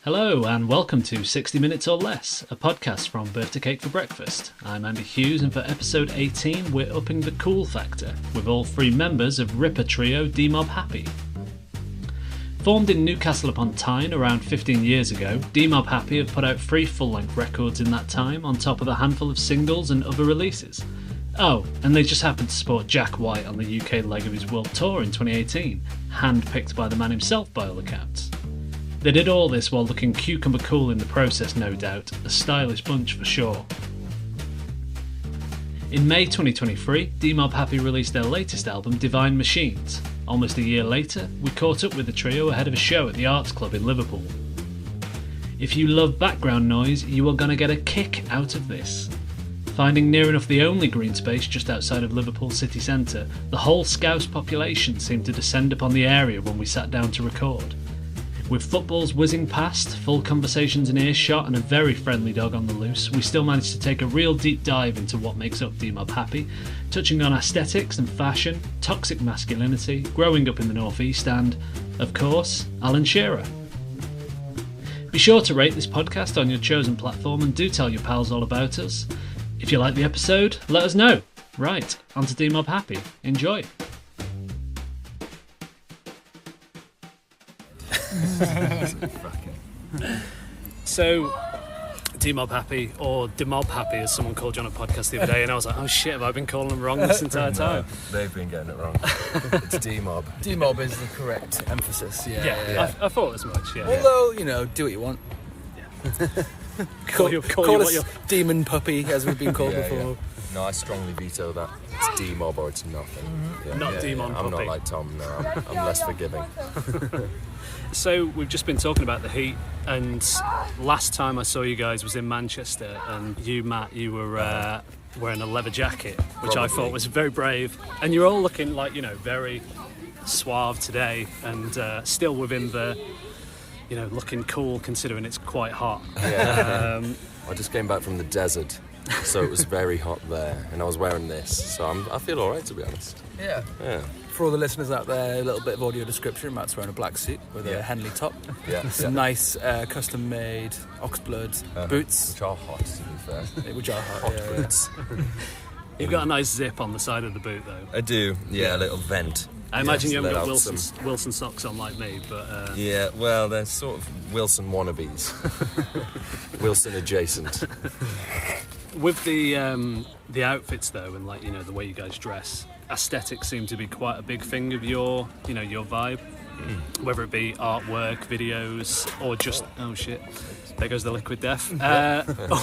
Hello and welcome to 60 Minutes or Less, a podcast from Birthday Cake for Breakfast. I'm Andy Hughes and for episode 18 we're upping the cool factor with all three members of Ripper trio Demob Happy. Formed in Newcastle upon Tyne around 15 years ago, Demob Happy have put out 3 full-length records in that time on top of a handful of singles and other releases. Oh, and they just happened to sport Jack White on the UK leg of his world tour in 2018, hand-picked by the man himself by all accounts. They did all this while looking cucumber cool in the process, no doubt, a stylish bunch for sure. In May 2023, Demob Happy released their latest album, Divine Machines. Almost a year later, we caught up with the trio ahead of a show at the Arts Club in Liverpool. If you love background noise, you are going to get a kick out of this. Finding near enough the only green space just outside of Liverpool city centre, the whole Scouse population seemed to descend upon the area when we sat down to record. With footballs whizzing past, full conversations in earshot and a very friendly dog on the loose, we still managed to take a real deep dive into what makes up Demob Happy, touching on aesthetics and fashion, toxic masculinity, growing up in the northeast and, of course, Alan Shearer. Be sure to rate this podcast on your chosen platform and do tell your pals all about us. If you like the episode, let us know. Right, on to Demob Happy. Enjoy. So, Demob Happy, or Demob Happy as someone called you on a podcast the other day, and I was like, oh shit, have I been calling them wrong this entire time? No, they've been getting it wrong. It's Demob. Demob is the correct emphasis, yeah. I thought as much, yeah. Although, you know, do what you want. Yeah. call us demon puppy, as we've been called before. Yeah. No, I strongly veto that. It's Demob or it's nothing. Yeah. Not Demon I'm Puppy. not like Tom, no. I'm less forgiving. So we've just been talking about the heat, and last time I saw you guys was in Manchester, and you, Matt, you were wearing a leather jacket, which I thought was very brave, and you're all looking like, you know, very suave today, and still within the, you know, looking cool considering it's quite hot. Yeah. I just came back from the desert, so it was very hot there, and I was wearing this, so I feel alright, to be honest. Yeah. For all the listeners out there, a little bit of audio description. Matt's wearing a black suit with a Henley top. Some nice custom-made oxblood boots. Which are hot, to be fair. Which are hot, boots. You've got a nice zip on the side of the boot, though. I do, a little vent. I imagine you haven't got Wilson socks on like me, but... Yeah, well, they're sort of Wilson wannabes. Wilson adjacent. With the outfits, though, and, like, you know, the way you guys dress, aesthetics seem to be quite a big thing of your vibe. Whether it be artwork, videos, or just, oh shit, there goes the liquid death,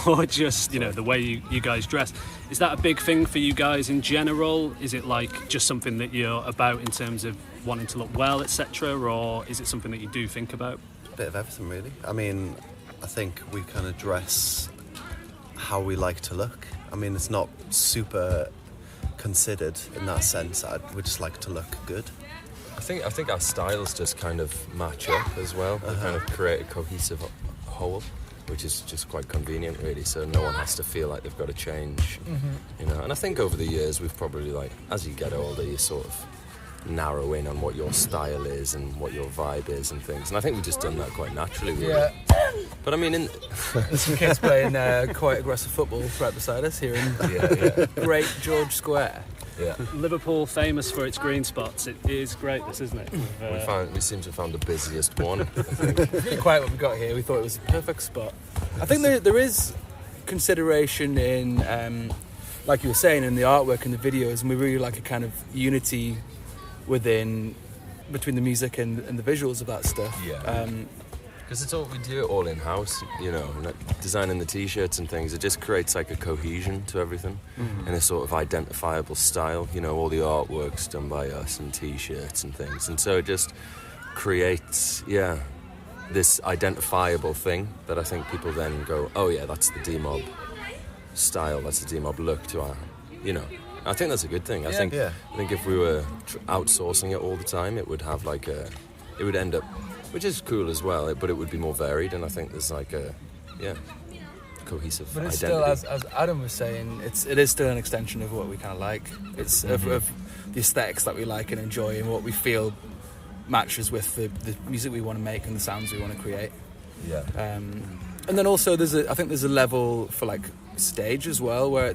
or just, you know, the way you guys dress. Is that a big thing for you guys in general? Is it like just something that you're about in terms of wanting to look well, etc., or is it something that you do think about? A bit of everything, really. I mean, I think we kind of dress how we like to look. I mean, it's not super considered in that sense. We just like to look good. I think our styles just kind of match up as well. They kind of create a cohesive whole, which is just quite convenient, really. So no one has to feel like they've got to change, you know. And I think over the years we've probably, like, as you get older, you sort of narrow in on what your style is and what your vibe is and things. And I think we've just done that quite naturally, really. Yeah. But I mean, there's some kids playing quite aggressive football right beside us here in Great George Square. Yeah. Liverpool, famous for its green spots. It is great, this, isn't it? We seem to have found the busiest one, I think. It's really quiet what we got here. We thought it was a perfect spot. I think there is consideration in, like you were saying, in the artwork and the videos, and we really like a kind of unity between the music and the visuals of that stuff. Yeah. Because we do it all in-house, you know, like designing the T-shirts and things. It just creates like a cohesion to everything and a sort of identifiable style. You know, all the artwork's done by us and T-shirts and things. And so it just creates, this identifiable thing that I think people then go, oh yeah, that's the Demob style, that's the Demob look to our, you know. I think that's a good thing. I think if we were outsourcing it all the time, it would have like it would end up, which is cool as well, but it would be more varied, and I think there's like a cohesive but it's identity. Still, as Adam was saying, it is still an extension of what we kind of like. It's of the aesthetics that we like and enjoy, and what we feel matches with the music we want to make and the sounds we want to create. Yeah. And then also I think there's a level for like stage as well, where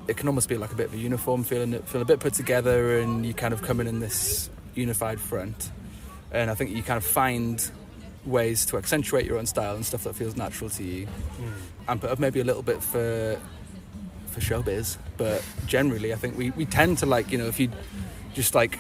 it can almost be like a bit of a uniform, feeling a bit put together, and you kind of come in this unified front. And I think you kind of find ways to accentuate your own style and stuff that feels natural to you, and put up maybe a little bit for showbiz. But generally, I think we tend to, like, you know, if you just like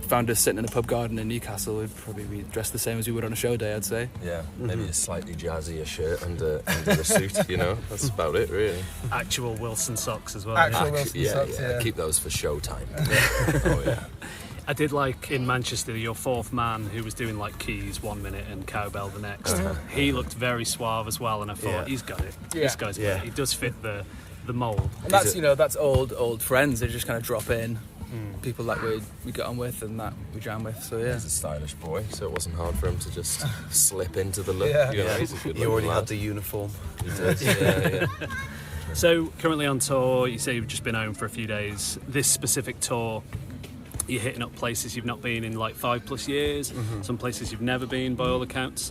found us sitting in a pub garden in Newcastle, we'd probably be dressed the same as we would on a show day, I'd say. Yeah, maybe a slightly jazzier shirt under a suit, you know. That's about it, really. Actual Wilson socks as well. Wilson socks, yeah. Keep those for show time. Oh yeah. I did like in Manchester, your fourth man who was doing like keys 1 minute and cowbell the next. He looked very suave as well, and I thought, he's got it. Yeah. This guy's got it. He does fit the mould. And that's, you know, that's old friends. They just kind of drop in. People that we get on with and that we jam with. So yeah, he's a stylish boy, so it wasn't hard for him to just slip into the look. Yeah. You know, he's a good He already lad. had the uniform. He did. Yeah. So currently on tour, you say you've just been home for a few days. This specific tour, you're hitting up places you've not been in like 5+ years, some places you've never been by all accounts.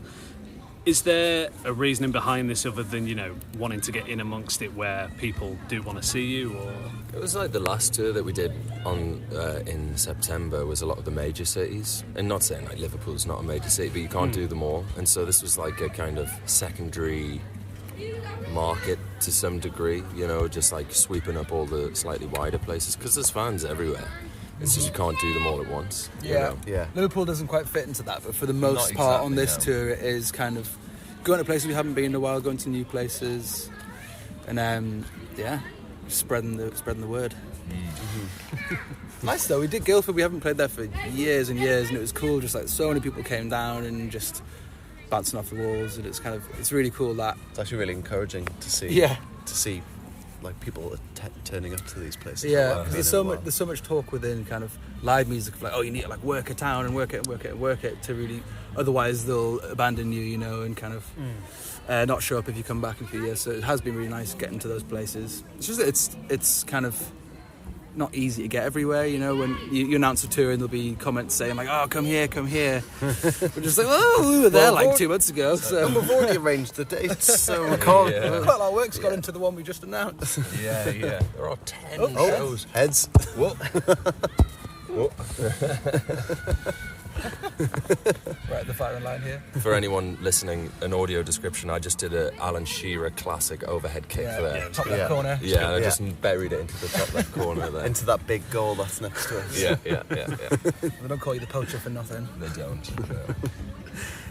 Is there a reasoning behind this other than, you know, wanting to get in amongst it where people do want to see you? Or It was like the last tour that we did on in September was a lot of the major cities, and not saying like Liverpool's not a major city, but you can't do them all, and so this was like a kind of secondary market to some degree, you know, just like sweeping up all the slightly wider places, because there's fans everywhere. It's just you can't do them all at once. you know? Yeah. Liverpool doesn't quite fit into that, but for the most Not part on this exactly, tour, it is kind of going to places we haven't been in a while, going to new places, and spreading the word. Nice though. We did Guildford. We haven't played there for years and years, and it was cool. Just like so many people came down and just bouncing off the walls, and it's really cool that. It's actually really encouraging to see. Yeah. To see, like, people turning up to these places. Yeah, Like, there's so much talk within kind of live music of like, oh, you need to like work a town and work it to really, otherwise they'll abandon you, you know, and kind of not show up if you come back in a few years. So it has been really nice getting to those places. It's just that it's kind of not easy to get everywhere, you know, when you announce a tour and there'll be comments saying like, oh, come here. We're just like, oh, we were there like 2 months ago. So we've already arranged the dates, so we can't. Yeah. quite a lot of work's gone into the one we just announced. Yeah. There are 10 shows. Heads. Whoa. Whoa. Right at the firing line here. For anyone listening, an audio description, I just did a Alan Shearer classic overhead kick for there. Top left corner. Yeah, and I just buried it into the top left corner there. Into that big goal that's next to us. Yeah. They don't call you the poacher for nothing. They don't. No.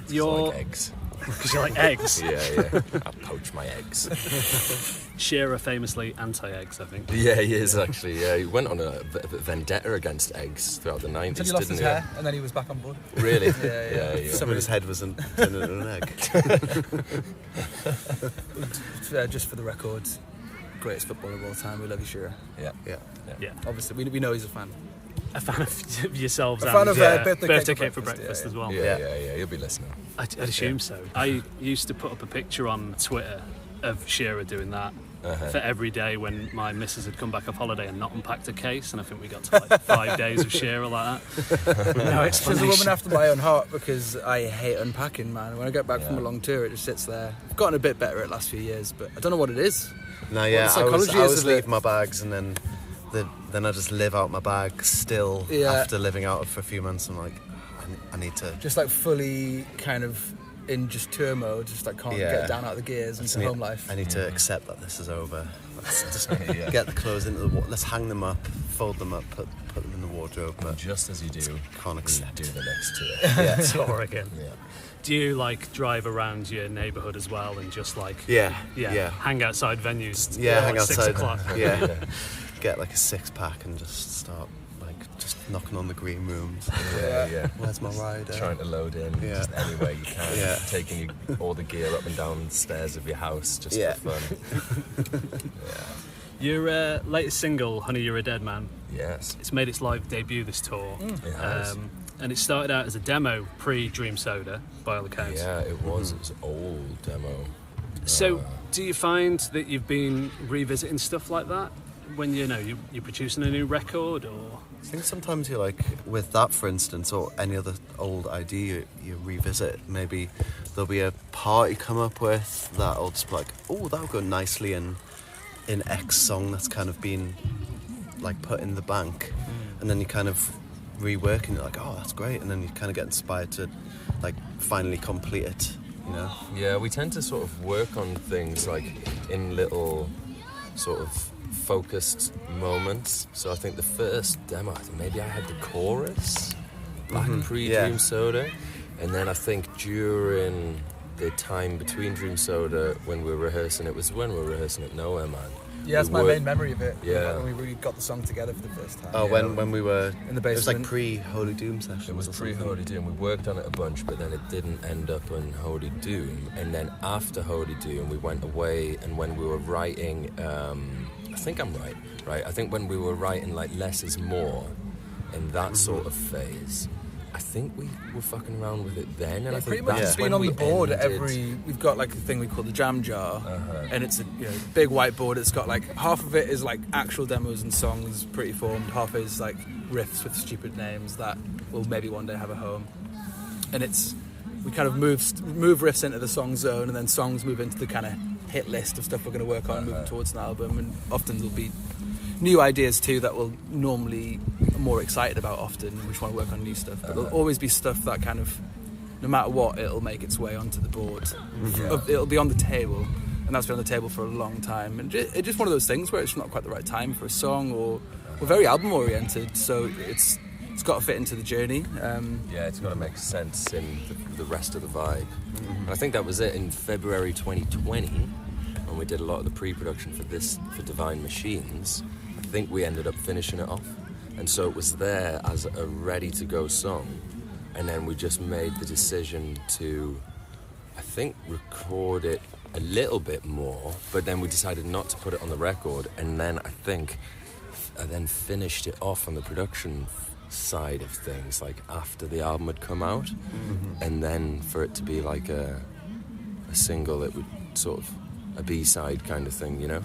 It's You're- like eggs. because you like eggs. Yeah. I poach my eggs. Shearer famously anti-eggs, I think. Yeah, he is actually. Yeah, he went on a vendetta against eggs throughout the 90s, Until he lost didn't his he? hair, and then he was back on board. Really? Yeah. Somebody's head wasn't turned into an egg. Just for the record, greatest footballer of all time. We love you, Shearer. Yeah. Yeah. Obviously, we know he's a fan. A fan of yourselves A and fan of birthday cake for breakfast, breakfast yeah. as well. Yeah. He'll be listening. I'd assume so. I used to put up a picture on Twitter of Shearer doing that for every day when my missus had come back off holiday and not unpacked a case, and I think we got to like 5 days of Shearer like that. No She's a woman explanation. after my own heart because I hate unpacking, man. When I get back from a long tour, it just sits there. I've gotten a bit better at the last few years, but I don't know what it is. No, yeah, the I psychology is always of it. leave my bags and then I just live out my bag still after living out it for a few months. I'm like, I need to Just like fully kind of in just tour mode, just like can't get down out of the gears into home life. I need to accept that this is over. Let's just get the clothes into the let's hang them up, fold them up, put them in the wardrobe. But Just as you do, can't accept do the next tour. Yeah. Tour again. Yeah. Do you like drive around your neighbourhood as well and just like Yeah. hang outside venues? Yeah, hang like 6 outside. o'clock? Yeah. Get like a 6-pack and just start like just knocking on the green rooms. Yeah. Where's my rider? Trying to load in just any way you can. Yeah. Taking all the gear up and down the stairs of your house just for fun. Your latest single, Honey, You're a Dead Man, Yes. it's made its live debut this tour. It has. And it started out as a demo pre-Dream Soda, by all accounts. Yeah, it was. It was an old demo. So, do you find that you've been revisiting stuff like that when you're producing a new record, or? I think sometimes you like with that, for instance, or any other old idea, you revisit maybe there'll be a part you come up with that'll just be like, oh, that'll go nicely in X song that's kind of been like put in the bank, and then you kind of rework and you're like, oh, that's great, and then you kind of get inspired to like finally complete it, you know? Yeah, we tend to sort of work on things like in little sort of focused moments. So I think the first demo, maybe I had the chorus back pre-Dream Soda, and then I think during the time between Dream Soda when we were rehearsing, it was when we were rehearsing at Nowhere Man. Yeah, that's my main memory of it. Yeah. When we really got the song together for the first time. Oh, when we were in the basement. It was like pre-Holy Doom session. It was pre-Holy Doom. We worked on it a bunch, but then it didn't end up on Holy Doom. And then after Holy Doom, we went away, and when we were writing, I think I'm right? I think when we were writing like Less Is More, in that sort of phase, I think we were fucking around with it then, and I think pretty much that's been when on we the board at ended. we've got like a thing we call the jam jar, and it's a big whiteboard. It's got like half of it is like actual demos and songs pretty formed, half is like riffs with stupid names that will maybe one day have a home, and we kind of move riffs into the song zone, and then songs move into the kind of hit list of stuff we're going to work on moving towards an album, and often there'll be new ideas too that we'll normally more excited about often. We just want to work on new stuff, but there'll always be stuff that kind of, no matter what, it'll make its way onto the board. It'll be on the table, and that's been on the table for a long time, and it's just one of those things where it's not quite the right time for a song, or we're very album oriented, so it's got to fit into the journey. It's got to make sense in the rest of the vibe. And I think that was it in February 2020 when we did a lot of the pre-production for Divine Machines. I think we ended up finishing it off, and so it was there as a ready-to-go song, and then we just made the decision to, I think, record it a little bit more, but then we decided not to put it on the record, and then I think I then finished it off on the production side of things, like after the album had come out, and then for it to be like a single, it would sort of a B-side kind of thing, you know?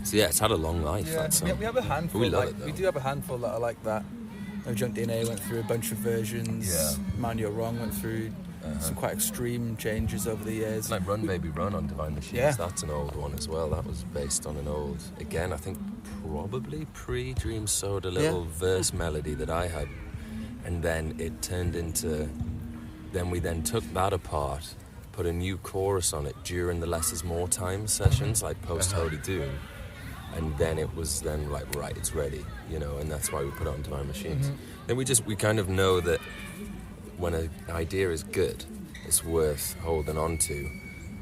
So yeah, it's had a long life, that song. We have a handful. We love it, though. We do have a handful that are like that. Junk DNA went through a bunch of versions. Yeah. Man You're Wrong went through some quite extreme changes over the years. Like Run Baby Run on Divine Machines, Yeah. That's an old one as well. That was based on an old, again, I think probably pre-Dream Soda little verse melody that I had. And then it turned into, then we then took that apart, put a new chorus on it during the Less Is More time sessions, like post-Holy Doom. And then it was then like, right, it's ready, you know, and that's why we put it on Divine Machines. Then we kind of know that when an idea is good, it's worth holding on to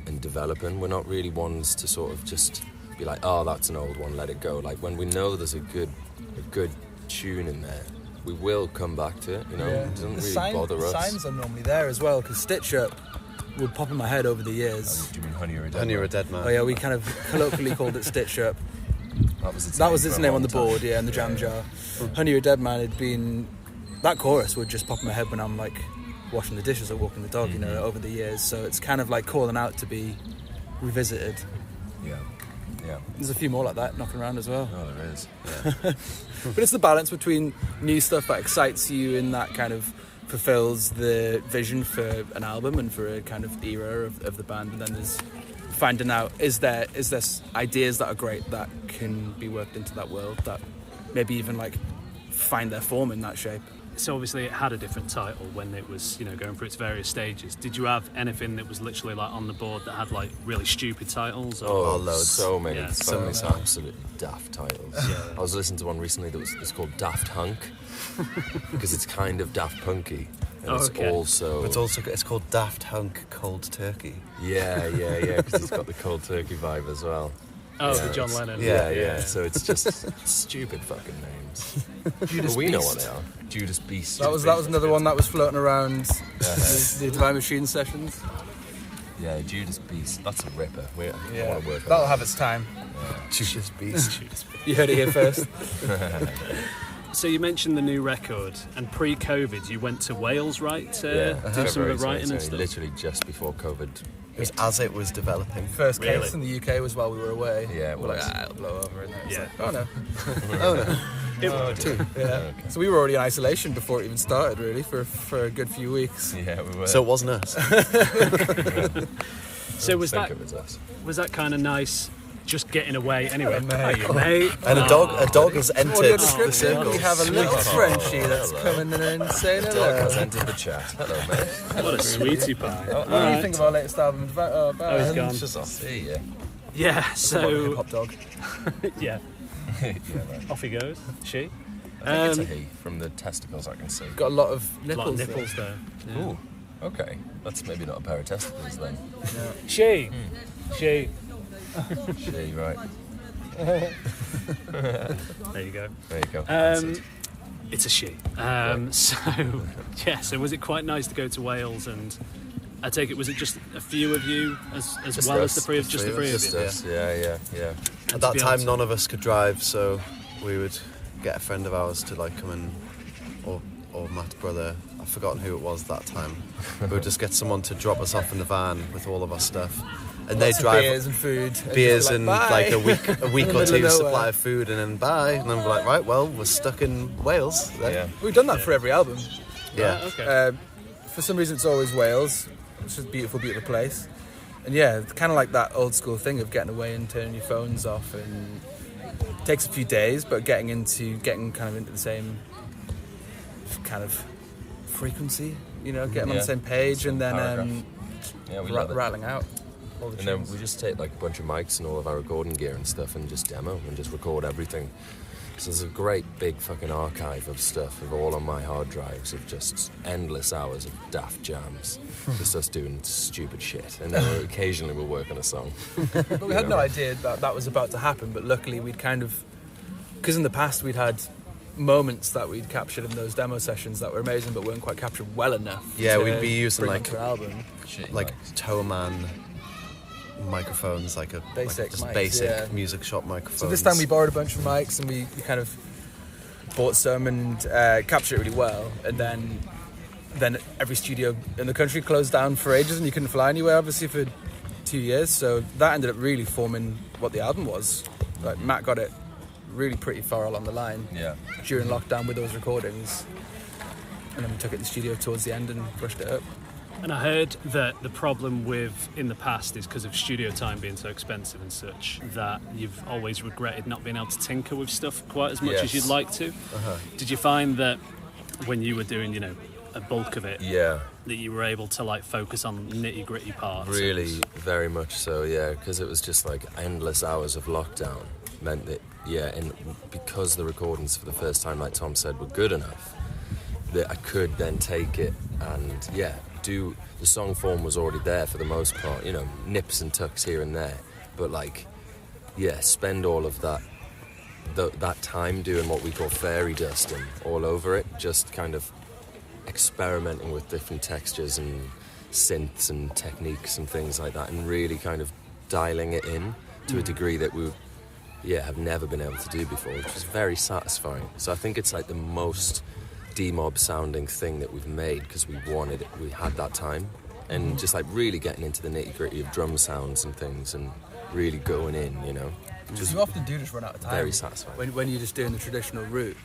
and developing. We're not really ones to sort of just be like, oh, that's an old one, let it go. Like when we know there's a good tune in there, we will come back to it, you know. It doesn't really bother us. The signs are normally there as well, because Stitch Up would pop in my head over the years. Do you mean Honey or a Dead Honey or Man? a Dead Man. Oh yeah, we kind of colloquially called it Stitch Up. That was its name on the board, in the jam jar. Honey or a Dead Man had been, that chorus would just pop in my head when I'm like washing the dishes or walking the dog, you know, over the years. So it's kind of like calling out to be revisited. Yeah. There's a few more like that knocking around as well. Oh, there is. But it's the balance between new stuff that excites you and that kind of fulfills the vision for an album and for a kind of era of the band, and then there's finding out is there ideas that are great that can be worked into that world, that maybe even like find their form in that shape. So obviously it had a different title when it was, you know, going through its various stages. Did you have anything that was literally like on the board that had like really stupid titles? Or? Oh, loads. So many. Yeah. So many absolutely daft titles. I was listening to one recently that was it's called Daft Hunk because it's kind of Daft Punky. And it's called Daft Hunk Cold Turkey. Yeah, because it's got the cold turkey vibe as well. Oh, the John Lennon. Yeah. So it's just stupid fucking names. But we know what they are. Judas Beast. That was another one that was floating around the Divine Machine sessions. Yeah, Judas Beast. That's a ripper. I want to work on That'll have its time. Judas Beast. You heard it here first. So you mentioned the new record, and pre-COVID you went to Wales, right, to do some of the writing and stuff? Literally just before COVID. It was as it was developing. First case in the UK was while we were away. Yeah, we're like, it'll blow over. And Yeah. like, oh no. Oh no. Two. Yeah. Okay. So we were already in isolation before it even started, really, for a good few weeks. Yeah, we were. So it wasn't us. So was Think that of it as. kind of nice? Just getting away anyway. Hello, mate. Hiya, mate. And a dog has Audio entered the description, circle. we have a little Frenchie that's coming in and saying Dog hello. has entered the chat. Hello, mate. What a sweetie pie. What do you think of our latest album? he's gone. Just I'll see you. Yeah. Hip So hop dog. yeah, Yeah, right. off he goes. She. I think it's a he from the testicles I can see. Got a lot of A lot of nipples. nipples there. Yeah. Ooh, okay. That's maybe not a pair of testicles then. She. She. She, right. There you go. There you go. That's it. It's a she. So was it quite nice to go to Wales? And I take it, was it just a few of you as Just well us. as the three of Just you? us. Yeah. And At to that be time, honest- none of us could drive, so we would get a friend of ours to like come and, or Matt's brother. I've forgotten who it was that time. We would just get someone to drop us off in the van with all of our stuff, and they'd drive beers and food. beers just be and "Bye." like a week In the or middle of two nowhere. supply of food, and then bye. And then we're like, right, well, we're stuck in Wales. Then. Yeah. We've done that for every album. Yeah. Okay. For some reason, it's always Wales. It's just a beautiful, beautiful place. And yeah, it's kind of like that old school thing of getting away and turning your phones off. And it takes a few days, but getting kind of into the same kind of frequency, getting on the same page, Same and then paragraph. Yeah, we love it. rattling out all the And then tunes. we just take like a bunch of mics and all of our recording gear and stuff and just demo and just record everything. So there's a great big fucking archive of stuff of all on my hard drives of just endless hours of daft jams. Just us doing stupid shit. And then occasionally we'll work on a song. But we had no idea that was about to happen, but luckily we'd because in the past we'd had moments that we'd captured in those demo sessions that were amazing but weren't quite captured well enough. Yeah, to we'd be using bring like onto an album. Shit, like mics. Toeman microphones, like a Basic just mics, basic yeah. music shop microphones. So this time we borrowed a bunch of mics and we kind of bought some and captured it really well. And then every studio in the country closed down for ages and you couldn't fly anywhere, obviously, for 2 years. So that ended up really forming what the album was. Like Matt got it really pretty far along the line Yeah. during lockdown with those recordings. And then we took it to the studio towards the end and brushed it up. And I heard that the problem in the past is because of studio time being so expensive and such, that you've always regretted not being able to tinker with stuff quite as much as Yes. you'd like to. Did you find that when you were doing, a bulk of it, Yeah. that you were able to like focus on nitty gritty parts? Really, very much so, yeah, because it was just like endless hours of lockdown meant that, yeah, and because the recordings for the first time, like Tom said, were good enough, that I could then take it and, yeah, the song form was already there for the most part, nips and tucks here and there, but like, yeah, spend all of that time doing what we call fairy dusting all over it, just kind of experimenting with different textures and synths and techniques and things like that, and really kind of dialing it in to a degree that we have never been able to do before, which is very satisfying. So I think it's like the most Demob sounding thing that we've made because we had that time, and just like really getting into the nitty gritty of drum sounds and things and really going in, Because you often do just run out of time. very satisfying. When you're just doing the traditional route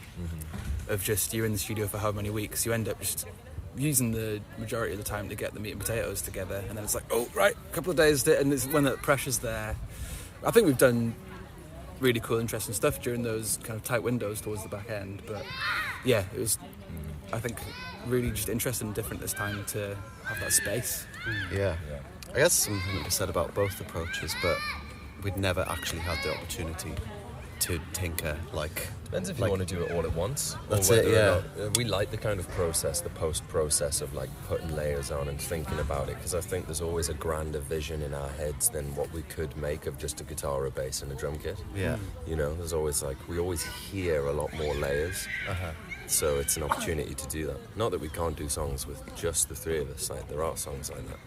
of just you're in the studio for how many weeks, you end up just using the majority of the time to get the meat and potatoes together, and then it's like, oh right, a couple of days, and it's when that pressure's there. I think we've done really cool, interesting stuff during those kind of tight windows towards the back end, but yeah, it was, I think, really just interesting and different this time to have that space. Yeah. I guess something to be said about both approaches, but we'd never actually had the opportunity to tinker like. Depends if you want to do it all at once. That's or it, whether yeah. or not, we like the kind of process, the post-process of like putting layers on and thinking about it, because I think there's always a grander vision in our heads than what we could make of just a guitar, a bass and a drum kit. Yeah. There's always we always hear a lot more layers. So it's an opportunity to do that. Not that we can't do songs with just the three of us, like there are songs like that,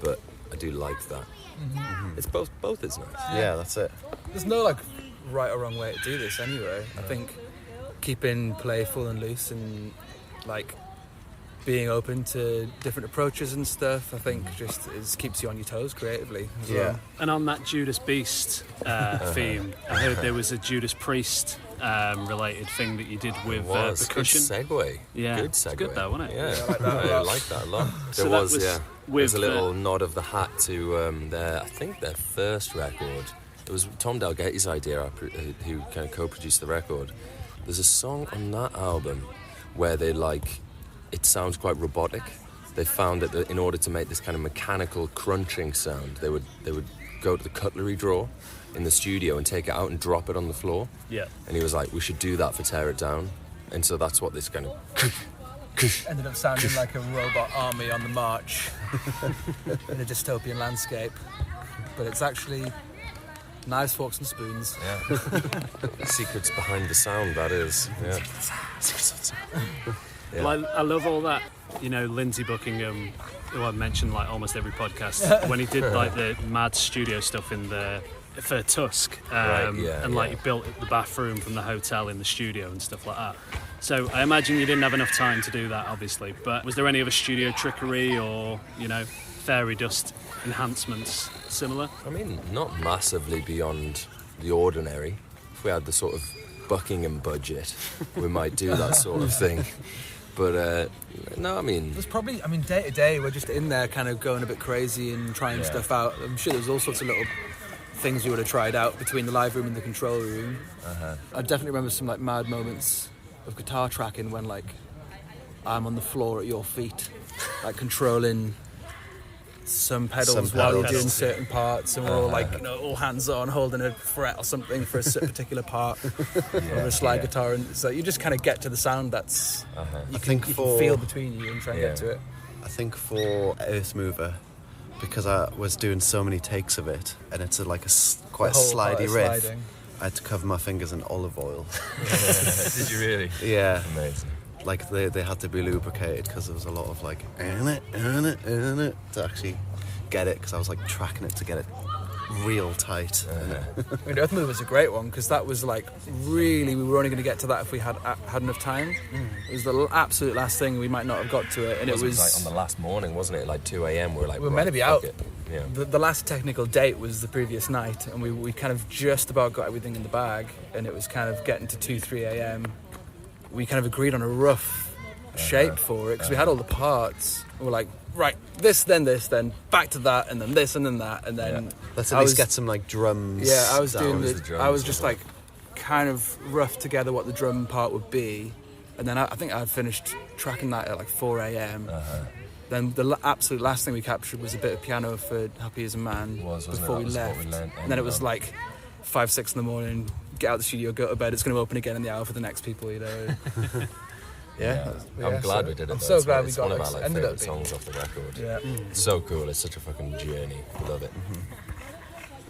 but I do like that. It's both is nice. Yeah, that's it. There's no right or wrong way to do this anyway. I think keeping playful and loose and being open to different approaches and stuff, I think just keeps you on your toes creatively as well. And on that Judas Beast theme, I heard there was a Judas Priest related thing that you did with percussion. Good segue. Yeah, good segue. It's good though, wasn't it? Yeah, I like that a lot. So There was a with little nod of the hat to their first record. It was Tom Dalgetty's idea, who kind of co-produced the record. There's a song on that album where it sounds quite robotic. They found that in order to make this kind of mechanical crunching sound, they would go to the cutlery drawer in the studio and take it out and drop it on the floor. Yeah. And he was like, we should do that for Tear It Down. And so that's what this kind of ended up sounding like a robot army on the march in a dystopian landscape. But it's actually knives, forks and spoons. Yeah. Secrets behind the sound, that is. Yeah. Yeah. Well, I love all that, Lindsay Buckingham, who I mentioned like almost every podcast, when he did like the mad studio stuff for Tusk, he built the bathroom from the hotel in the studio and stuff like that. So I imagine you didn't have enough time to do that, obviously, but was there any other studio trickery or, fairy dust enhancements similar? I mean, not massively beyond the ordinary. If we had the sort of Buckingham budget, we might do that sort of thing. But, no, I mean... There's probably, day to day, we're just in there kind of going a bit crazy and trying stuff out. I'm sure there's all sorts of little things we would have tried out between the live room and the control room. I definitely remember some, mad moments of guitar tracking when, I'm on the floor at your feet, controlling some pedals while you're doing certain parts, and we're all all hands on holding a fret or something for a particular part of a slide guitar, and so you just kind of get to the sound that's you can feel between you and try and get to it. I think for Earth Mover, because I was doing so many takes of it and it's quite a slidey riff, sliding. I had to cover my fingers in olive oil. Did you really? Yeah. Amazing. They had to be lubricated because there was a lot of earn it to actually get it, because I was tracking it to get it real tight. Earth Mover was a great one because that was really, we were only going to get to that if we had enough time. It was the absolute last thing, we might not have got to it, and it was on the last morning, wasn't it? 2 a.m. we were meant to be out. Yeah. The last technical date was the previous night, and we kind of just about got everything in the bag, and it was kind of getting to 2-3 a.m. We kind of agreed on a rough shape for it because we had all the parts. We were like, right, this, then back to that, and then this, and then that, and then let's at least get some drums. Yeah, I was doing the drums. I was just kind of rough together what the drum part would be, and then I think I finished tracking that at 4 a.m. Then the absolute last thing we captured was a bit of piano for Happy as a Man before we left, and then it was 5-6 in the morning. Get out of the studio, go to bed. It's going to open again in the hour for the next people, I'm glad we did it. I'm so glad we got it. it. It's one of our favourite songs off the record. Yeah. It's so cool. It's such a fucking journey. Love it.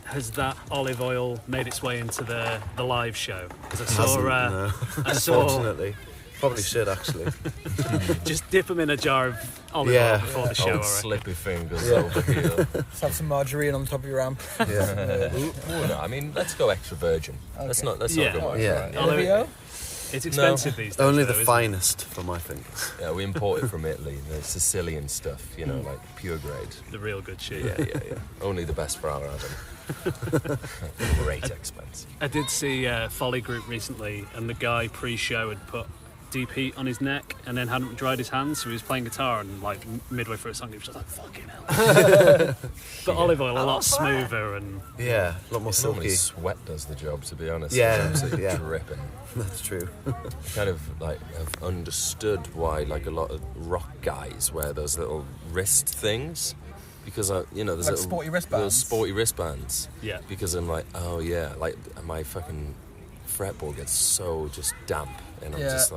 Has that olive oil made its way into the live show? Because I saw. Unfortunately. Probably should, actually. Just dip them in a jar of olive oil before the show. Old slippy fingers over here. Just have some margarine on the top of your amp. Let's go extra virgin. Okay. Let's not go much. Yeah. It's expensive these days. Only the finest for my fingers. Yeah, we import it from Italy. The Sicilian stuff, pure grade. The real good shit. Yeah. Only the best for our Adam. Great expense. I did see Folly Group recently, and the guy pre-show had put deep heat on his neck and then hadn't dried his hands, so he was playing guitar and midway through a song he was just fucking hell. But olive oil a lot smoother and a lot more silky. Normally sweat does the job, to be honest. It's dripping. That's true. I kind of have understood why a lot of rock guys wear those little wrist things, because there's sporty wristbands. Those sporty wristbands. Yeah. Because I'm my fucking fretboard gets so just damp, and I'm just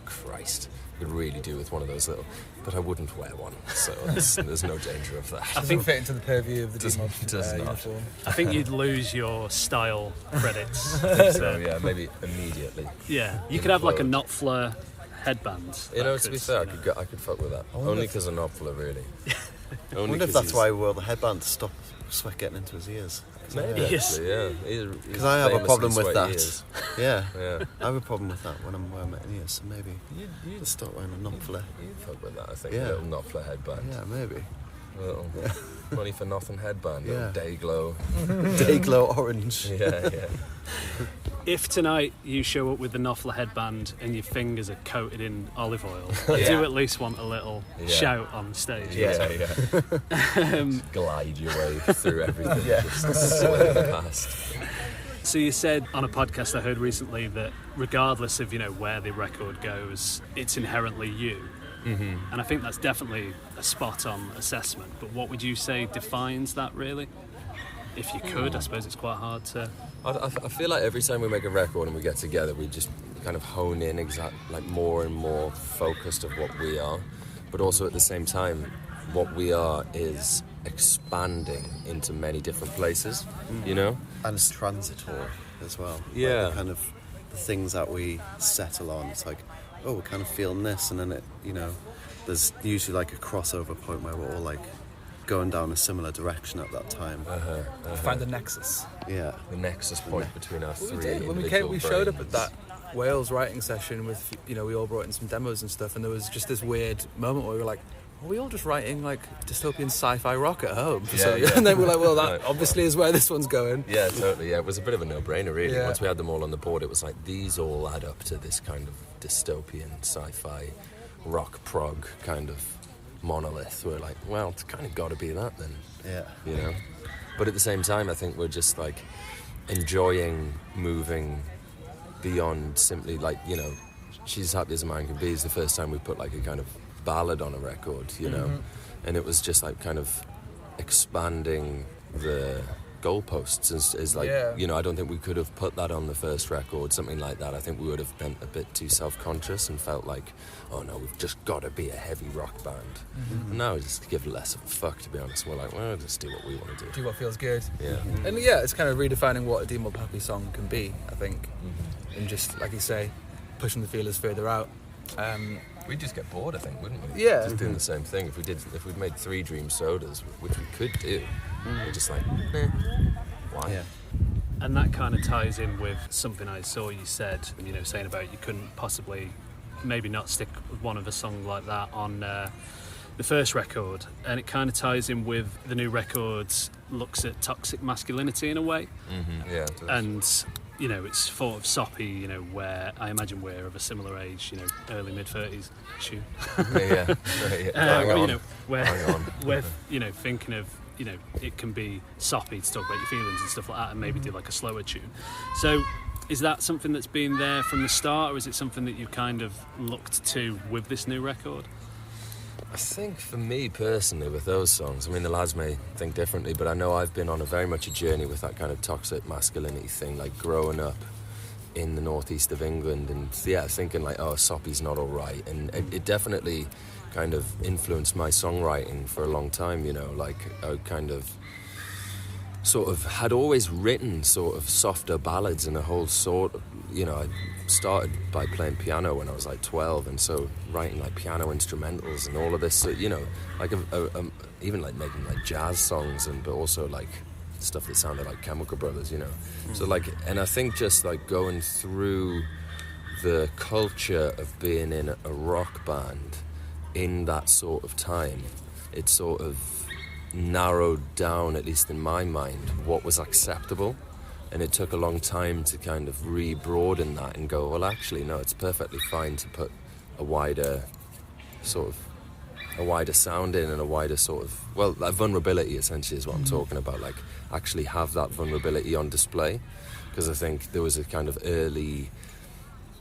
Christ, I could really do with one of those little, but I wouldn't wear one, so there's no danger of that. I think fit into the purview of the Demob uniform. I think you'd lose your style credits. So maybe immediately. Yeah, you could have a Knopfler headband. To be fair, I could fuck with that. Only because of Knopfler, really. I wonder if that's why he wore the headband, to stop sweat getting into his ears. Maybe, Yes. actually, yeah. Because I have a problem with that. Ears. Yeah. Yeah. I have a problem with that when I'm wearing my ears, so maybe You just start wearing a knopfler. You'd fuck with that, I think. Yeah. A little knopfler headband. Yeah, maybe. A little money for nothing headband. Yeah. Day glow. Day glow orange. Yeah. If tonight you show up with the Knopfler headband and your fingers are coated in olive oil, I Yeah. do at least want a little Yeah. shout on stage. Yeah. Just glide your way through everything. Just slip past. So you said on a podcast I heard recently that regardless of where the record goes, it's inherently you. Mm-hmm. And I think that's definitely a spot-on assessment. But what would you say defines that, really? If you could, I suppose it's quite hard to... I feel like every time we make a record and we get together, we just kind of hone in more and more focused of what we are. But also at the same time, what we are is expanding into many different places, And it's transitory as well. Yeah. Like the kind of the things that we settle on. It's like, oh, we're kind of feeling this, and then it, there's usually like a crossover point where we're all like going down a similar direction at that time. Find the nexus. Yeah. The nexus point between our Well, we three did. When individual we showed up at brains. that Wales writing session with, we all brought in some demos and stuff, and there was just this weird moment where we were like, are we all just writing like dystopian sci-fi rock at home? Yeah. And then we're like, well, that Right. obviously is where this one's going. Yeah, totally. Yeah, it was a bit of a no-brainer, really. Yeah. Once we had them all on the board, it was like, these all add up to this kind of dystopian sci-fi rock prog kind of monolith. We're like, well, it's kind of got to be that then. Yeah. But at the same time, I think we're just like enjoying moving beyond simply like, She's Happy as a Man Can Be is the first time we put like a kind of ballad on a record, and it was just like kind of expanding the goalposts is like, I don't think we could have put that on the first record, something like that. I think we would have been a bit too self-conscious and felt like, oh no, we've just got to be a heavy rock band. And now we just give less of a fuck, to be honest. We're like, well, just do what we want to do. Do what feels good. Yeah. And it's kind of redefining what a Demob Happy song can be, I think. And just, like you say, pushing the feelers further out. We'd just get bored, I think, wouldn't we? Yeah. Just doing the same thing. If we'd made 3 Dream Sodas, which we could do, we're just like, why? Yeah. And that kind of ties in with something I saw you said, saying about you couldn't possibly, maybe not stick one of a song like that on the first record. And it kind of ties in with the new records, looks at toxic masculinity in a way. Mm-hmm. Yeah. It does. And, it's sort of soppy, where I imagine we're of a similar age, early mid-30s, shoot. yeah. Hang on. Where thinking of, it can be soppy to talk about your feelings and stuff like that, and maybe do like a slower tune. So is that something that's been there from the start, or is it something that you kind of looked to with this new record? I think for me personally with those songs, the lads may think differently, but I know I've been on very much a journey with that kind of toxic masculinity thing, like growing up in the northeast of England and thinking like, oh, soppy's not all right, and it definitely kind of influenced my songwriting for a long time, like I kind of sort of had always written sort of softer ballads and a whole sort of, I started by playing piano when I was like 12, and so writing like piano instrumentals and all of this, like even like making like jazz songs, but also like stuff that sounded like Chemical Brothers, So like, and I think just like going through the culture of being in a rock band in that sort of time, it sort of narrowed down, at least in my mind, what was acceptable. And it took a long time to kind of re-broaden that and go, well, actually, no, it's perfectly fine to put a wider sound in and a wider sort of, well, that vulnerability essentially is what I'm talking about, like actually have that vulnerability on display. Because I think there was a kind of early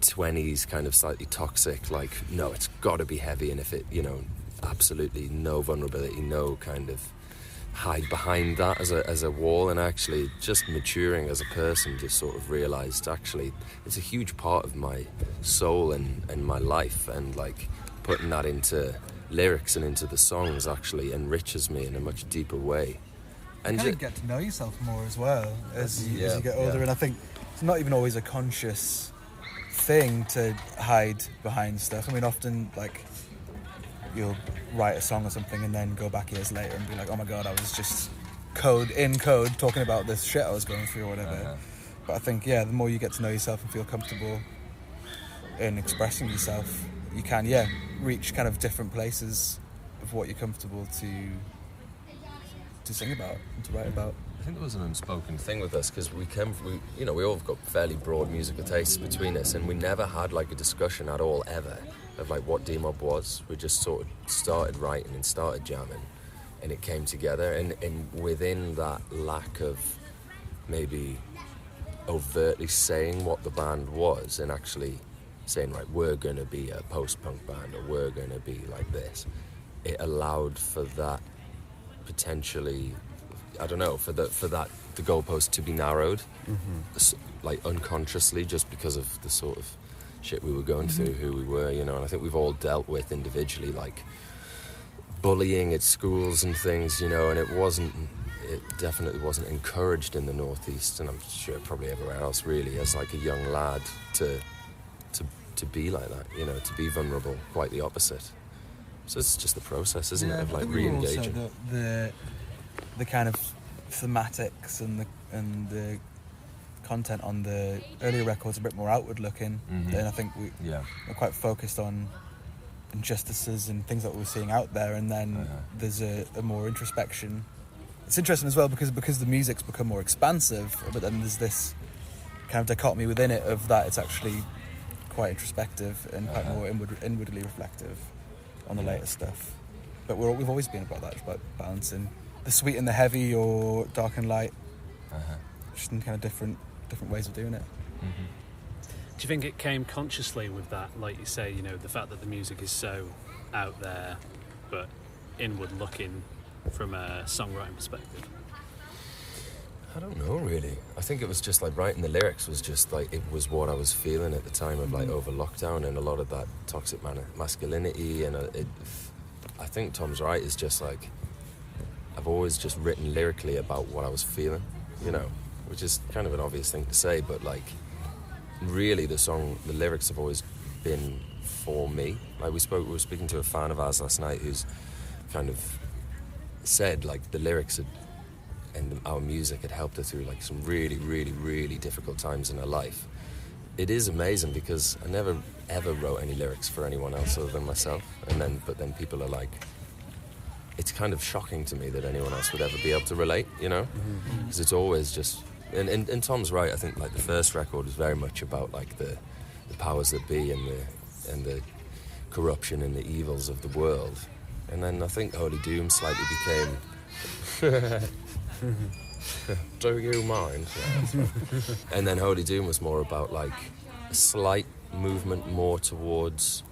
20s kind of slightly toxic, like, no, it's got to be heavy, and if it, absolutely no vulnerability, no kind of hide behind that as a wall. And actually just maturing as a person, just sort of realised actually it's a huge part of my soul and my life, and like putting that into lyrics and into the songs actually enriches me in a much deeper way. And you kind of get to know yourself more as well as you get older, and I think it's not even always a conscious thing to hide behind stuff. Often like you'll write a song or something and then go back years later and be like, oh my god, I was just code talking about this shit I was going through or whatever. But I think, the more you get to know yourself and feel comfortable in expressing yourself, you can, reach kind of different places of what you're comfortable to sing about and to write about. I think there was an unspoken thing with us because we all got fairly broad musical tastes between us, and we never had like a discussion at all ever of like what Demob was. We just sort of started writing and started jamming, and it came together. And within that lack of maybe overtly saying what the band was and actually saying, right, we're going to be a post-punk band or we're going to be like this, it allowed for that potentially, I don't know, for the goalpost to be narrowed, like unconsciously, just because of the sort of shit we were going through, who we were, and I think we've all dealt with individually, like bullying at schools and things, and it definitely wasn't encouraged in the Northeast, and I'm sure probably everywhere else really, as like a young lad to be like that, to be vulnerable, quite the opposite. So it's just the process, isn't it, of like re-engaging. The kind of thematics and the content on the earlier records a bit more outward looking, and I think we're quite focused on injustices and things that we're seeing out there, and then there's a more introspection. It's interesting as well because the music's become more expansive, but then there's this kind of dichotomy within it of that it's actually quite introspective and quite more inwardly reflective on the later stuff. But we've always been about that, about balancing the sweet and the heavy, or dark and light, just in kind of different ways of doing it. Do you think it came consciously with that, like you say, the fact that the music is so out there but inward looking from a songwriting perspective? I don't know really. I think it was just like writing the lyrics was just like, it was what I was feeling at the time of like over lockdown and a lot of that toxic masculinity, and I think Tom's right, is just like I've always just written lyrically about what I was feeling, which is kind of an obvious thing to say, but like really the lyrics have always been for me. Like we were speaking to a fan of ours last night who's kind of said like the lyrics and our music had helped her through like some really, really, really difficult times in her life. It is amazing because I never ever wrote any lyrics for anyone else other than myself, but then people are like, it's kind of shocking to me that anyone else would ever be able to relate, because it's always just, and Tom's right. I think like the first record was very much about like the powers that be and the corruption and the evils of the world, and then I think Holy Doom slightly became do you mind? And then Holy Doom was more about like a slight movement more towards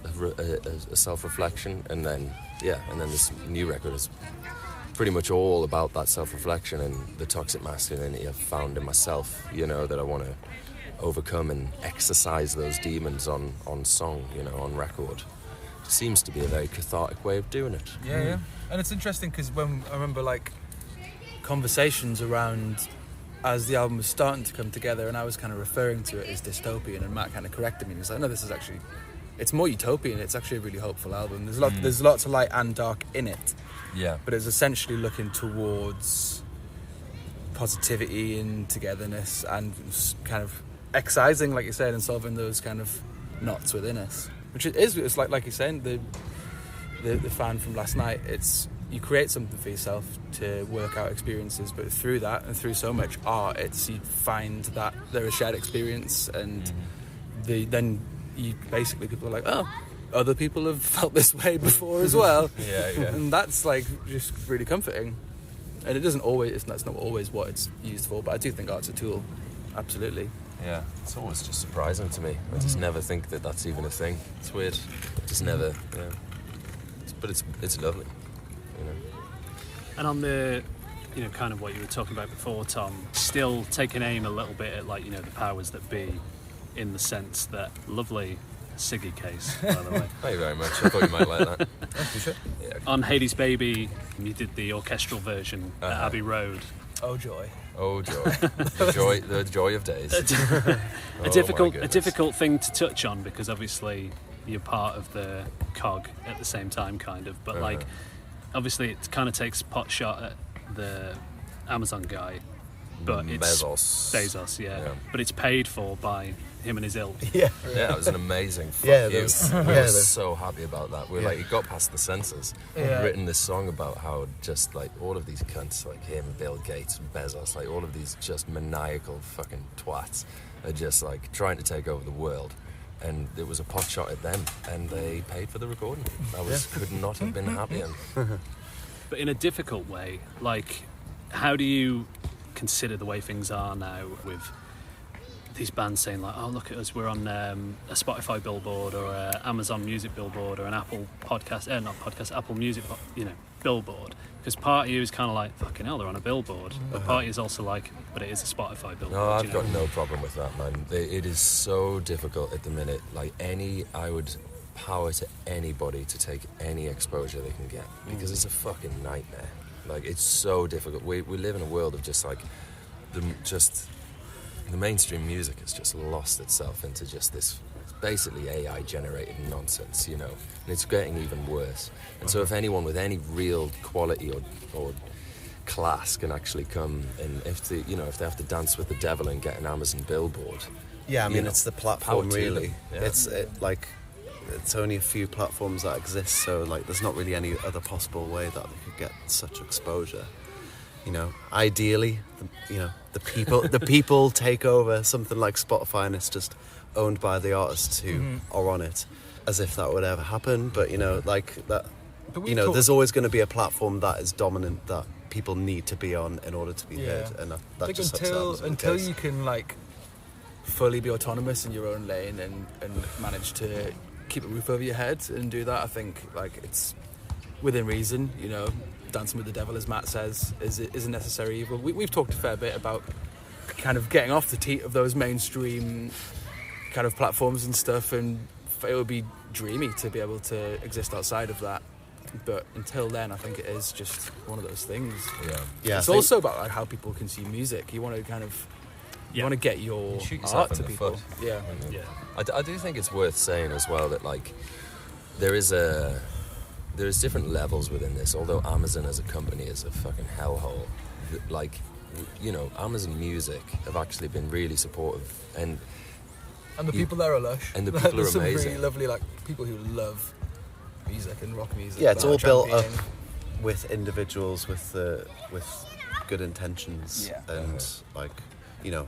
a self-reflection, and then this new record is pretty much all about that self-reflection and the toxic masculinity I've found in myself, that I want to overcome and exercise those demons on song, on record. It seems to be a very cathartic way of doing it. Yeah. And it's interesting because when I remember like conversations around as the album was starting to come together, and I was kind of referring to it as dystopian, and Matt kind of corrected me and he was like, no, this is actually, it's more utopian, it's actually a really hopeful album. There's lots of light and dark in it, but it's essentially looking towards positivity and togetherness and kind of excising, like you said, and solving those kind of knots within us, which it's like you're saying, the fan from last night, it's you create something for yourself to work out experiences, but through that and through so much art, it's you find that they're a shared experience, and then you basically, people are like, oh, other people have felt this way before as well. And that's like just really comforting. And that's not always what it's used for, but I do think art's a tool, absolutely. Yeah, it's always just surprising to me. I just never think that that's even a thing. It's weird. Just never, but it's lovely. And on the, kind of what you were talking about before, Tom, still taking aim a little bit at like, the powers that be, in the sense that lovely Siggy case, by the way. Thank you very much. I thought you might like that. You sure? Yeah. On Hades Baby, you did the orchestral version at Abbey Road. Oh joy. Oh joy. the joy of days. A difficult thing to touch on, because obviously you're part of the cog at the same time, kind of. But like, obviously, it kind of takes pot shot at the Amazon guy, but it's Bezos, yeah. But it's paid for by him and his ilk. Yeah, it was an amazing fuck you. We were so happy about that. We were like, he got past the censors. Written this song about how just like all of these cunts, like him, Bill Gates, Bezos, like all of these just maniacal fucking twats are just like trying to take over the world. And it was a pot shot at them, and they paid for the recording. Could not have been happier. But in a difficult way, like, how do you consider the way things are now with these bands saying like, oh, look at us, we're on a Spotify billboard or a Amazon Music billboard or an Apple podcast, Apple Music, billboard? Because part of you is kind of like, fucking hell, they're on a billboard. But part of you is also like, but it is a Spotify billboard. No, I've got no problem with that, man. It is so difficult at the minute. Like I would power to anybody to take any exposure they can get, because it's a fucking nightmare. Like, it's so difficult. We live in a world of just like, the mainstream music has just lost itself into just this basically AI generated nonsense, and it's getting even worse. And so if anyone with any real quality or class can actually come, and if they have to dance with the devil and get an Amazon billboard, it's the platform, really. It's only a few platforms that exist, so like there's not really any other possible way that they could get such exposure. Ideally, the people take over something like Spotify, and it's just owned by the artists who are on it, as if that would ever happen. But there's always going to be a platform that is dominant that people need to be on in order to be heard, and that just until you can like fully be autonomous in your own lane and manage to keep a roof over your head and do that. I think like it's within reason, dancing with the devil, as Matt says, isn't necessary evil. We've talked a fair bit about kind of getting off the teat of those mainstream kind of platforms and stuff, and it would be dreamy to be able to exist outside of that. But until then, I think it is just one of those things. Yeah. It's also about like how people consume music. You want to kind of you want to get your art to people. Foot. Yeah. I do think it's worth saying as well that like there's different levels within this. Although Amazon as a company is a fucking hellhole, like Amazon Music have actually been really supportive, and the people there are lush, and the people are some amazing. Really lovely like people who love music and rock music. Yeah, it's all built up with individuals with good intentions, and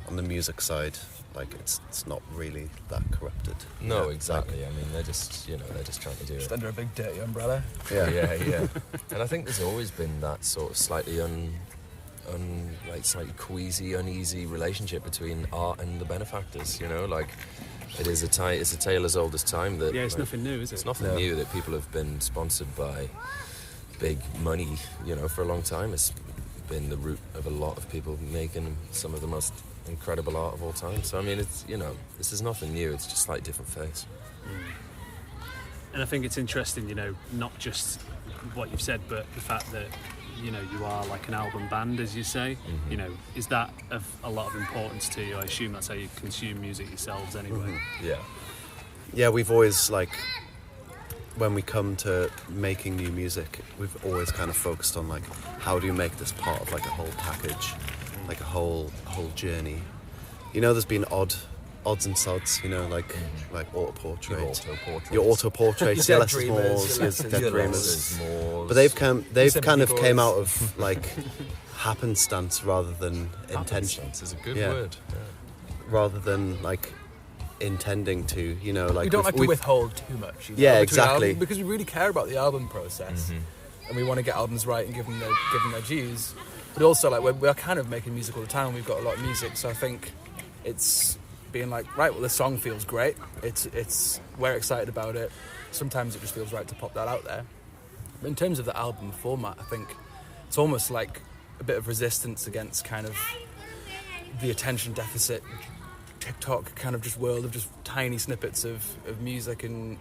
on the music side, like it's not really that corrupted. No, exactly. I mean, they're just trying to do it under a big dirty umbrella. Yeah. And I think there's always been that sort of slightly slightly queasy, uneasy relationship between art and the benefactors. It's a tale as old as time. That it's nothing new, is it? It's nothing new that people have been sponsored by big money. For a long time. It's been the root of a lot of people making some of the most incredible art of all time. So I mean, it's this is nothing new. It's just like different face. And I think it's interesting, not just what you've said, but the fact that you are like an album band, as you say. Is that of a lot of importance to you? I assume that's how you consume music yourselves anyway. Yeah, we've always when we come to making new music, we've always kind of focused on like, how do you make this part of like a whole package, like a whole journey. There's been odds and sods, like auto-portrait. Your auto-portraits, your Less is More's, your Dead Dreamers. But they've kind of came out of like happenstance rather than intention. Happenstance is a good word. Yeah. Rather than like intending to, like we don't like to withhold too much. Exactly. Because we really care about the album process, and we want to get albums right and give them their dues. But also, like we're kind of making music all the time. We've got a lot of music, so I think it's being like, right, well, this song feels great. We're excited about it. Sometimes it just feels right to pop that out there. But in terms of the album format, I think it's almost like a bit of resistance against kind of the attention deficit TikTok kind of just world of just tiny snippets of music and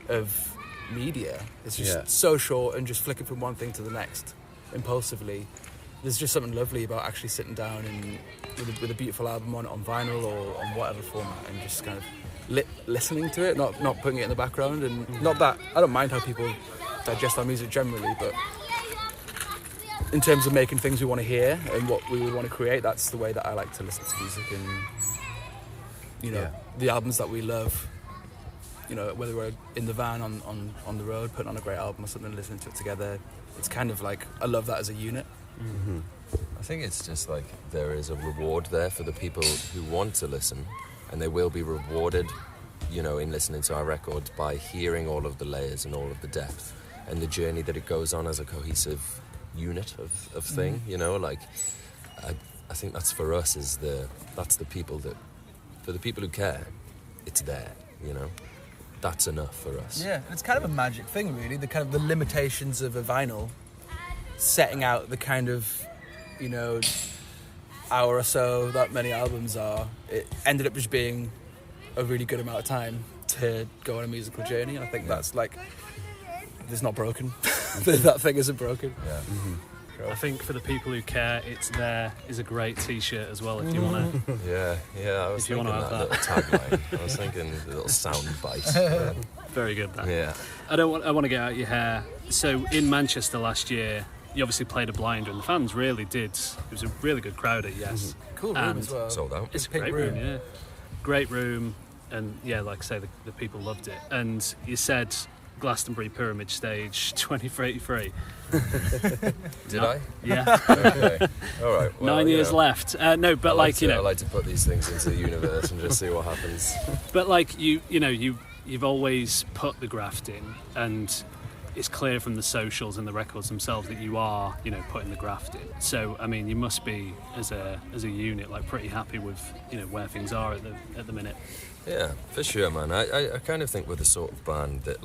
of media. It's just so short and just flicking from one thing to the next impulsively. There's just something lovely about actually sitting down and with a beautiful album on vinyl or on whatever format and just kind of listening to it, not putting it in the background. And not that I don't mind how people digest our music generally, but in terms of making things we want to hear and what we would want to create, that's the way that I like to listen to music. And the albums that we love, whether we're in the van on the road putting on a great album or something, listening to it together, it's kind of like I love that as a unit. Mm-hmm. I think it's just like there is a reward there for the people who want to listen, and they will be rewarded, in listening to our records by hearing all of the layers and all of the depth and the journey that it goes on as a cohesive unit of thing. I think that's for us that's the people that, for the people who care, it's there. That's enough for us. Yeah, it's kind of a magic thing, really. The kind of the limitations of a vinyl, setting out the kind of, hour or so that many albums are. It ended up just being a really good amount of time to go on a musical journey, and I think that's like, it's not broken. That thing isn't broken. Yeah. Mm-hmm. I think for the people who care, it's there is a great T-shirt as well if you want to. Yeah. I was thinking that little tagline. I was thinking the little sound bite. Yeah. Very good. That. Yeah. I want to get out your hair. So in Manchester last year, you obviously played a blinder, and the fans really did. It was a really good crowd at Yes. Mm-hmm. Cool room as well. Sold out. It's a great room. Yeah. Great room, and like I say, the people loved it. And you said Glastonbury Pyramid Stage 2083. Did I? Yeah. Okay. All right. Well, 9 years left. No, but I like to put these things into the universe and just see what happens. But like you've always put the graft in, and it's clear from the socials and the records themselves that you are, putting the graft in. So I mean, you must be as a unit like pretty happy with where things are at the minute. Yeah, for sure, man. I kind of think we're the sort of band that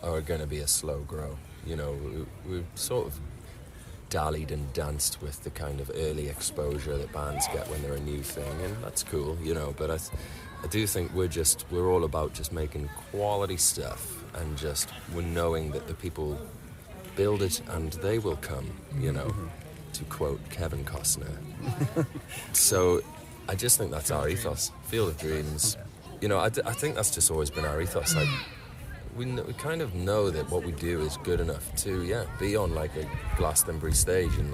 are going to be a slow grow. We've sort of dallied and danced with the kind of early exposure that bands get when they're a new thing, and that's cool, But I do think we're all about just making quality stuff, and just we're knowing that the people build it and they will come, to quote Kevin Costner. So I just think that's our ethos. Field of Dreams. I think that's just always been our ethos. We kind of know that what we do is good enough to be on like a Glastonbury stage, and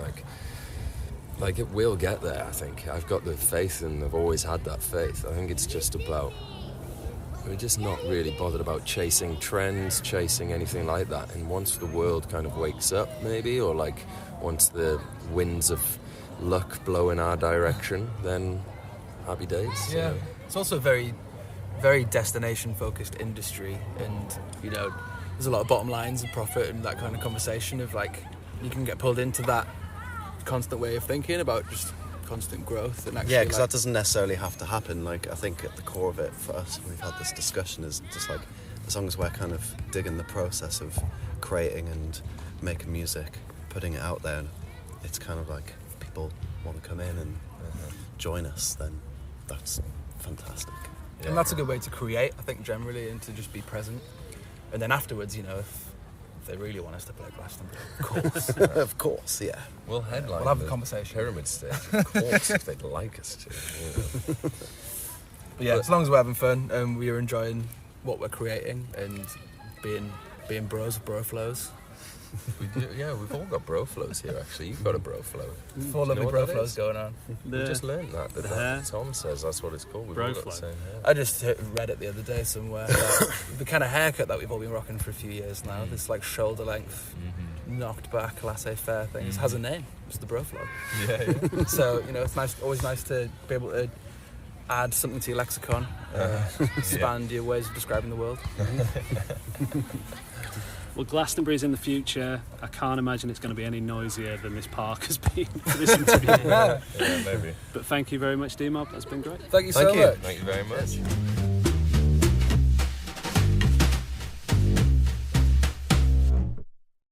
like it will get there. I think I've got the faith, and I've always had that faith. I think it's just about, we're just not really bothered about chasing trends, chasing anything like that. And once the world kind of wakes up, maybe, or like once the winds of luck blow in our direction, then happy days. Yeah, it's also very, very destination-focused industry, and there's a lot of bottom lines and profit and that kind of conversation of like, you can get pulled into that constant way of thinking about just constant growth. And actually, because that doesn't necessarily have to happen. Like, I think at the core of it for us, we've had this discussion, is just like, as long as we're kind of digging the process of creating and making music, putting it out there, it's kind of like people want to come in and join us, then that's fantastic. Yeah. And that's a good way to create, I think, generally, and to just be present. And then afterwards, if they really want us to play Glastonbury, of course. Of course, yeah. We'll headline. We'll have a conversation. Pyramid stage, of course, if they'd like us to. But as long as we're having fun and we're enjoying what we're creating and being bros with bro flows. We do, we've all got bro flows here, actually. You've got a bro flow. 4 lovely bro flows going on. We just learned that Tom says that's what it's called. We've bro all got the same hair. I just read it the other day somewhere. The kind of haircut that we've all been rocking for a few years now, this like shoulder length, knocked back, laissez-faire thing, it has a name. It's the bro flow. Yeah. So, it's always nice to be able to add something to your lexicon, expand your ways of describing the world. Well, Glastonbury's in the future. I can't imagine it's going to be any noisier than this park has been for this interview. Yeah, maybe. But thank you very much, Demob. That's been great. Thank you so much. Thank you very much.